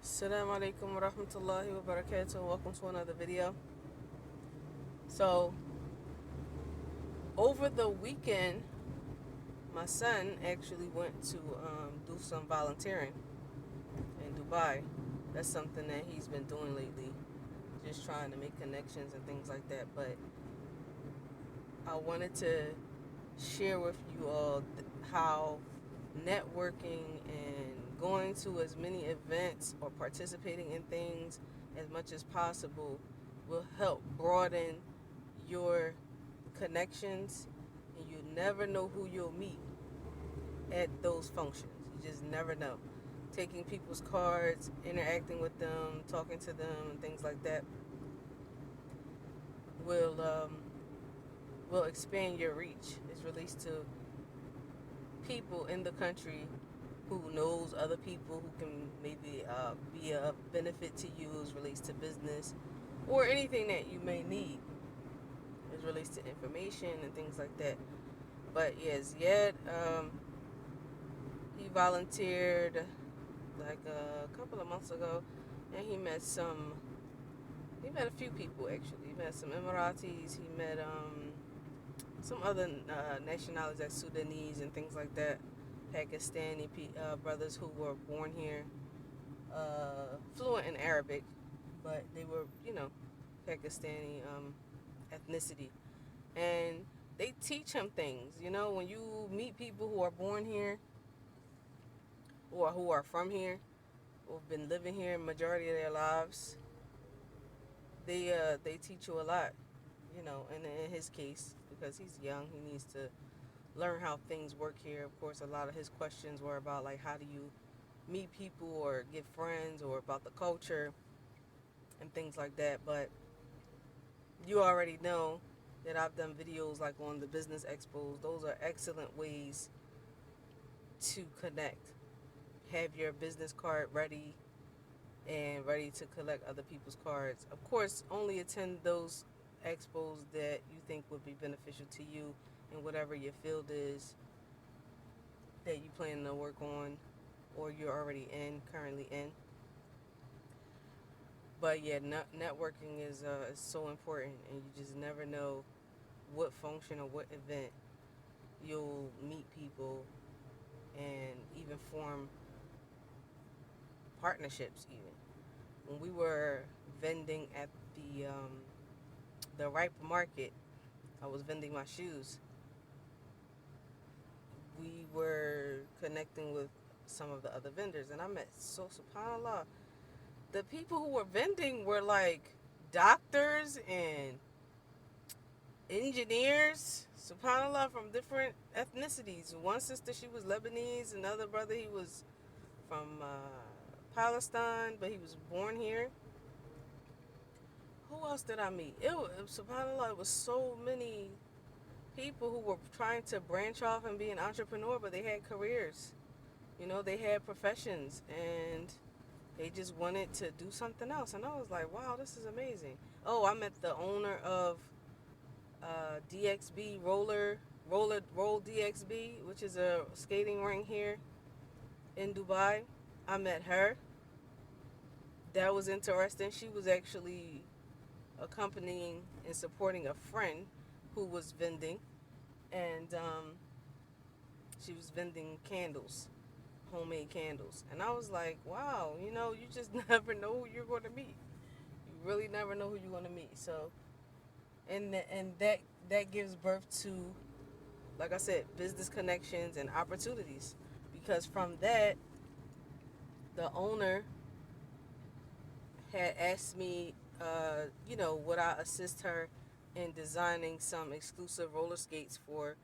Assalamu alaikum wa rahmatullahi wa barakatuh. Welcome to another video. So, over the weekend, my son actually went to do some volunteering in Dubai. That's something that he's been doing lately, just trying to make connections and things like that. But I wanted to share with you all how networking and going to as many events or participating in things as much as possible will help broaden your connections, and you never know who you'll meet at those functions. You just never know. Taking people's cards, interacting with them, talking to them, and things like that will will expand your reach. It's released to people in the country who knows other people who can maybe be a benefit to you. Is released to business or anything that you may need. Is released to information and things like that. But yes, yet he volunteered like a couple of months ago, and he met a few people actually. He met some Emiratis. He met some other nationalities like Sudanese and things like that, Pakistani brothers who were born here, fluent in Arabic, but they were Pakistani ethnicity, and they teach him things. When you meet people who are born here or who are from here, who've been living here majority of their lives, they teach you a lot. And in his case, because he's young, he needs to learn how things work here. Of course, a lot of his questions were about like how do you meet people or get friends or about the culture and things like that. But you already know that I've done videos like on the business expos. Those are excellent ways to connect. Have your business card ready and ready to collect other people's cards. Of course, only attend those expos that you think would be beneficial to you in whatever your field is that you plan to work on or you're already currently in. But yeah, networking is so important, and you just never know what function or what event you'll meet people and even form partnerships. Even when we were vending at the ripe market, I was vending my shoes. We were connecting with some of the other vendors, and I met, so subhanallah, the people who were vending were like doctors and engineers, subhanallah, from different ethnicities. One sister, she was Lebanese. Another brother, he was from Palestine, but he was born here. Who else did I meet? Subhanallah, it was so many people who were trying to branch off and be an entrepreneur, but they had careers. They had professions, and they just wanted to do something else. And I was like, wow, this is amazing. Oh, I met the owner of DXB Roll DXB, which is a skating ring here in Dubai. I met her. That was interesting. She was actually accompanying and supporting a friend who was vending, and she was vending candles, homemade candles. And I was like, wow, you just never know who you're going to meet. You really never know who you're going to meet. So, and that gives birth to, like I said, business connections and opportunities. Because from that, the owner had asked me, would I assist her in designing some exclusive roller skates for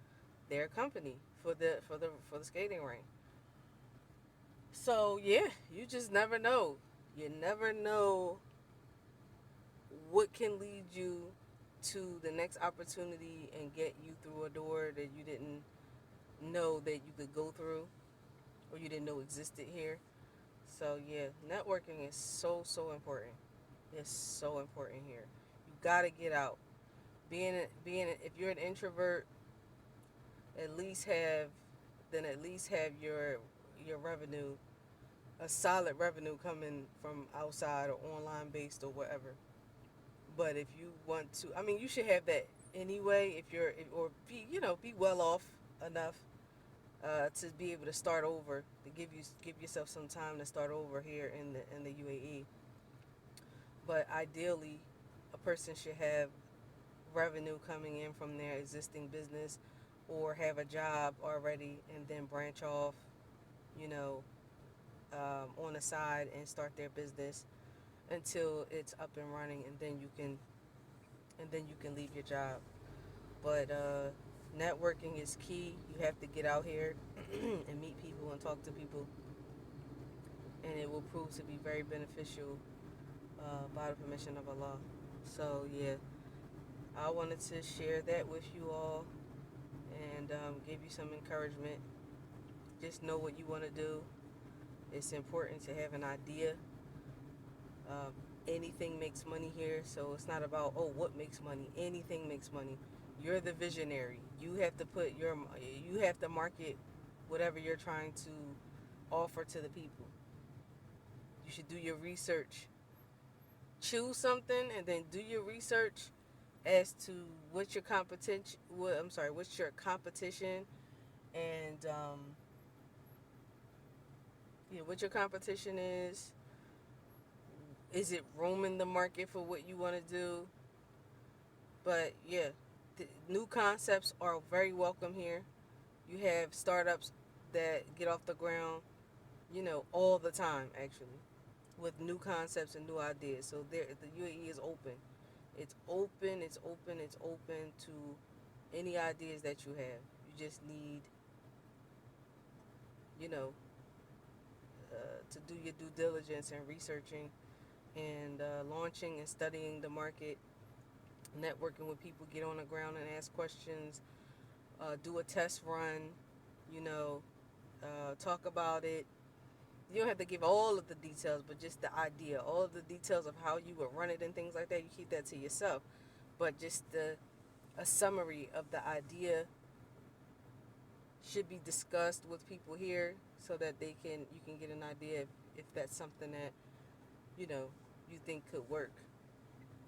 their company for the skating ring. So yeah, you just never know. You never know what can lead you to the next opportunity and get you through a door that you didn't know that you could go through or you didn't know existed here. So yeah, networking is so important. It's so important here. You gotta get out. If you're an introvert, at least have then at least have your revenue a solid revenue coming from outside or online based or whatever. But if you want to, I mean, you should have that anyway. If you're, or be, be well off enough to be able to start over, to give yourself some time to start over here in the UAE. But ideally, a person should have revenue coming in from their existing business, or have a job already and then branch off, you know, on the side and start their business until it's up and running, and then you can leave your job. But networking is key. You have to get out here and meet people and talk to people, and it will prove to be very beneficial by the permission of Allah. So yeah, I wanted to share that with you all and give you some encouragement. Just know what you want to do. It's important to have an idea. Um, Anything makes money here, so it's not about, oh, what makes money. Anything makes money. You're the visionary. You have to market whatever you're trying to offer to the people. You should do your research. Choose something and then do your research as to what's your competition. What's your competition, and what your competition is. Is it roaming the market for what you want to do? But yeah, new concepts are very welcome here. You have startups that get off the ground, all the time actually, with new concepts and new ideas. So the UAE is open. It's open. It's open. It's open to any ideas that you have. You just need, you know, to do your due diligence and researching and launching and studying the market, networking with people, get on the ground and ask questions, do a test run, you know, talk about it. You don't have to give all of the details, but just the idea, all of the details of how you would run it and things like that. You keep that to yourself, but just a summary of the idea should be discussed with people here so that you can get an idea if that's something that you know you think could work,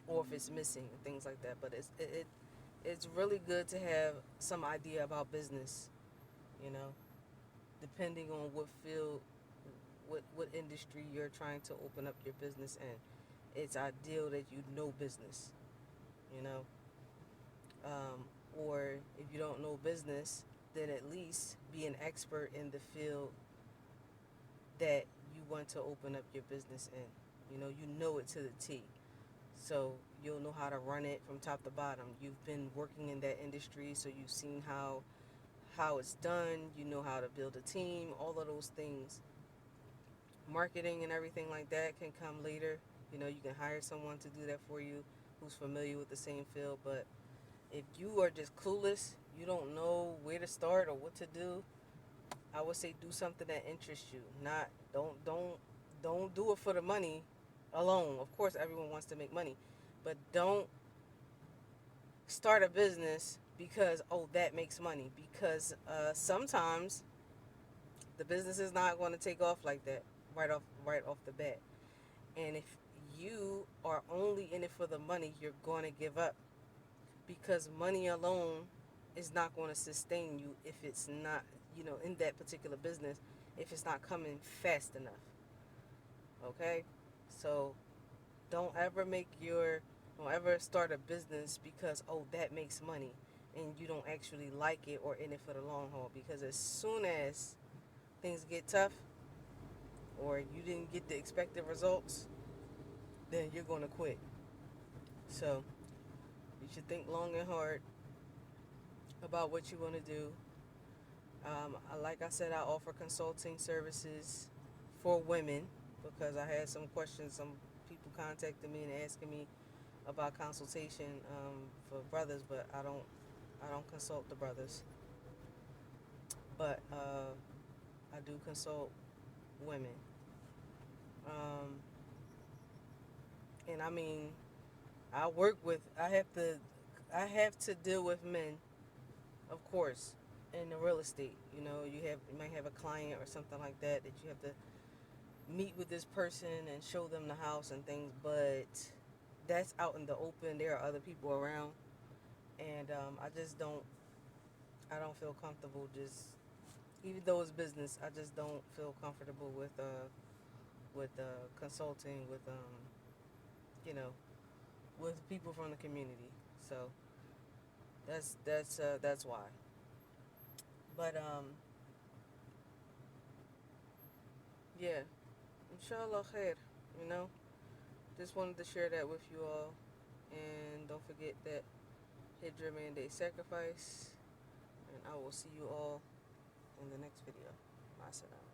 or if it's missing and things like that. But it's really good to have some idea about business, you know, depending on what field, what industry you're trying to open up your business in. It's ideal that you know business, you know, or if you don't know business, then at least be an expert in the field that you want to open up your business in. You know it to the T. So you'll know how to run it from top to bottom. You've been working in that industry, so you've seen how it's done. You know how to build a team, all of those things. Marketing and everything like that can come later. You can hire someone to do that for you who's familiar with the same field. But if you are just clueless, you don't know where to start or what to do, I would say do something that interests you. Not don't do it for the money alone. Of course, everyone wants to make money, but don't start a business because, oh, that makes money. Because sometimes the business is not going to take off like that right off the bat. And if you are only in it for the money, you're going to give up, because money alone is not going to sustain you if it's not, in that particular business, if it's not coming fast enough. Okay? So don't ever start a business because, oh, that makes money, and you don't actually like it or in it for the long haul. Because as soon as things get tough, or you didn't get the expected results, then you're going to quit. So you should think long and hard about what you want to do. Like I said, I offer consulting services for women, because I had some questions. Some people contacted me and asking me about consultation for brothers, but I don't consult the brothers. But I do consult women. Um, and I mean, I have to deal with men, of course, in the real estate. You might have a client or something like that you have to meet with this person and show them the house and things, but that's out in the open. There are other people around, and I don't feel comfortable just, even though it's business, I just don't feel comfortable with consulting with you know, with people from the community. So that's why. But yeah, inshallah khair. You know, just wanted to share that with you all, and don't forget that Hijrah mandate sacrifice. And I will see you all in the next video. Masalam.